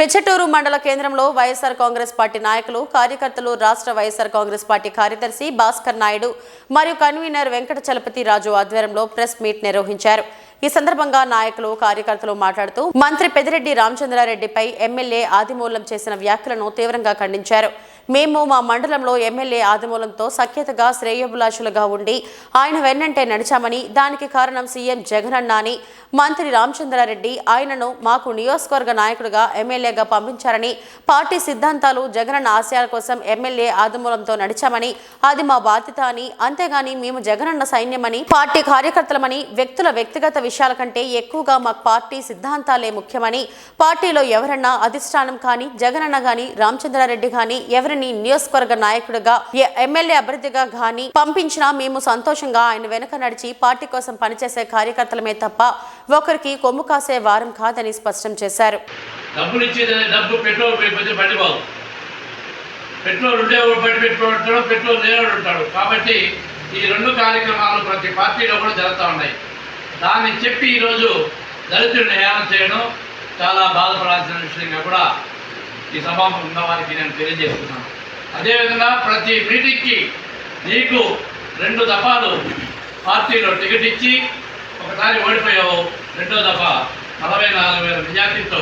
పిచ్చటూరు మండల కేంద్రంలో వైఎస్ఆర్ కాంగ్రెస్ పార్టీ నాయకులు కార్యకర్తలు రాష్ట్ర వైఎస్ఆర్ కాంగ్రెస్ పార్టీ కార్యదర్శి భాస్కర్ నాయుడు మరియు కన్వీనర్ వెంకట చలపతి రాజు ఆధ్వర్యంలో ప్రెస్ మీట్ నిర్వహించారు। ఈ సందర్భంగా నాయకులు కార్యకర్తలు మాట్లాడుతూ మంత్రి పెద్దిరెడ్డి రామచంద్రారెడ్డిపై ఎమ్మెల్యే ఆదిమూలం చేసిన వ్యాఖ్యలను తీవ్రంగా ఖండించారు। మేము మా మండలంలో ఎమ్మెల్యే ఆదిమూలంతో సఖ్యతగా శ్రేయోభిలాషులుగా ఉండి ఆయన వెన్నంటే నడిచామని దానికి కారణం సీఎం జగనన్న అని మంత్రి రామచంద్రారెడ్డి ఆయనను మాకు నియోజకవర్గ నాయకుడిగా ఎమ్మెల్యేగా పంపించారని పార్టీ సిద్ధాంతాలు జగనన్న ఆశయాల కోసం ఎమ్మెల్యే ఆదిమూలంతో నడిచామని అది మా బాధ్యత అని అంతేగాని మేము జగనన్న సైన్యమని పార్టీ కార్యకర్తలమని వ్యక్తుల వ్యక్తిగత విషయాల కంటే ఎక్కువగా మా పార్టీ సిద్ధాంతాలే ముఖ్యమని పార్టీలో ఎవరన్నా అధిష్టానం కానీ జగనన్న గాని రామచంద్రారెడ్డి గాని ఎవరిని నియోజకవర్గ నాయకుడిగా ఎమ్మెల్యే అభ్యర్థిగా గాని పంపించినా మేము సంతోషంగా ఆయన వెనుక నడిచి పార్టీ కోసం పనిచేసే కార్యకర్తలమే తప్ప ఒకరికి కొమ్ము కాసే వారం కాదని స్పష్టం చేశారు। కాబట్టి ఈ రెండు కార్యక్రమాలు ప్రతి పార్టీలో కూడా జరుగుతూ ఉన్నాయి। దాన్ని చెప్పి ఈరోజు దళితుడిని హేళన చేయడం చాలా బాధపడాల్సిన విషయంగా కూడా ఈ సభాముఖంగా వారికి నేను తెలియజేస్తున్నాను। అదేవిధంగా ప్రతి మీటింగ్కి నీకు 2 దఫాలు పార్టీలో టికెట్ ఇచ్చి ఒకసారి ఓడిపోయావు, రెండో దఫా 44,000 మెజార్టీతో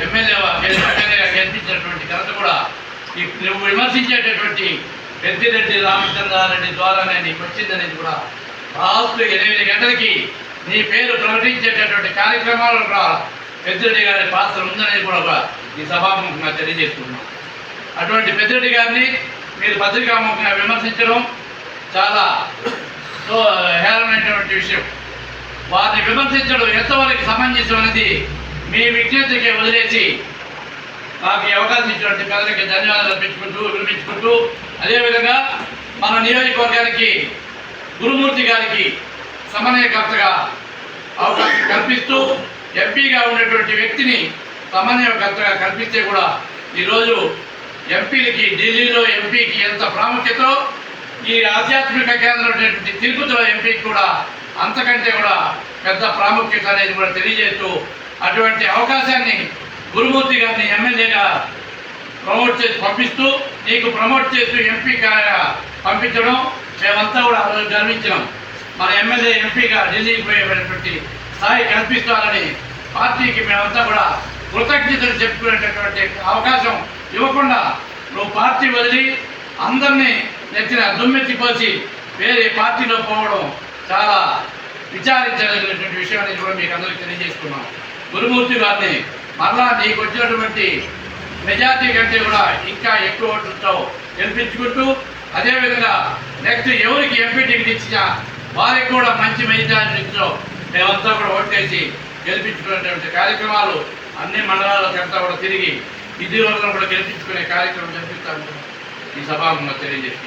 ఎమ్మెల్యేగా గెలిపించినటువంటి ఘనత కూడా నువ్వు విమర్శించేటటువంటి పెద్దిరెడ్డి రామచంద్రారెడ్డి ద్వారానే నీకు వచ్చిందనేది కూడా రాత్రి 8 గంటలకి నీ పేరు ప్రకటించేటటువంటి కార్యక్రమాలు కూడా పెద్దిరెడ్డి గారి పాత్ర ఉందనేది కూడా ఈ సభాముఖంగా తెలియజేస్తున్నాం। అటువంటి పెద్దిరెడ్డి గారిని మీరు పత్రికాముఖంగా విమర్శించడం చాలా హేళనమైనటువంటి విషయం। వారిని విమర్శించడం ఎంతవరకు సమంజసం అనేది మీ విజ్ఞతకి వదిలేసి నాకు ఈ అవకాశం ఇచ్చినటువంటి పెద్దలకి ధన్యవాదాలు వినిపించుకుంటూ అదేవిధంగా మన నియోజకవర్గానికి గురుమూర్తి గారికి సమన్వయకర్తగా అవకాశం కల్పిస్తూ ఎంపీగా ఉన్నటువంటి వ్యక్తిని సమన్వయకర్తగా కల్పిస్తే కూడా ఈరోజు ఎంపీలకి ఢిల్లీలో ఎంపీకి ఎంత ప్రాముఖ్యతో ఈ ఆధ్యాత్మిక కేంద్రం తిరుపతిలో ఎంపీకి కూడా అంతకంటే కూడా పెద్ద ప్రాముఖ్యత అనేది కూడా తెలియజేస్తూ అటువంటి అవకాశాన్ని గురుమూర్తి గారిని ఎమ్మెల్యేగా ప్రమోట్ చేసి పంపిస్తూ నీకు ప్రమోట్ చేస్తూ ఎంపీగా పంపించడం మేమంతా కూడా ఆ రోజు గర్వించినాం। మన ఎమ్మెల్యే ఎంపీగా ఢిల్లీకి పోయేటువంటి స్థాయి కల్పిస్తారని పార్టీకి మేమంతా కూడా కృతజ్ఞతలు చెప్పుకునేటటువంటి అవకాశం ఇవ్వకుండా నువ్వు పార్టీ వదిలి అందరినీ నెత్తిన దుమ్మెత్తిపోసి వేరే పార్టీలో పోవడం చాలా విచారించదగినటువంటి విషయం అనేది కూడా మీకు అందరికీ తెలియజేసుకున్నాం। గురుమూర్తి గారిని మరలా నీకు వచ్చినటువంటి మెజార్టీ కంటే కూడా ఇంకా ఎక్కువ ఓట్లతో గెలిపించుకుంటూ అదేవిధంగా నెక్స్ట్ ఎవరికి ఎంపీ టికెట్ ఇచ్చినా వారికి కూడా మంచి మెజార్టీతో మేమంతా కూడా ఓటేసి గెలిపించుకునేటువంటి కార్యక్రమాలు అన్ని మండలాలకంతా కూడా తిరిగి ఇది వరకు కూడా గెలిపించుకునే కార్యక్రమం జరిపిస్తామని ఈ సభాముఖంగా తెలియజేస్తాం।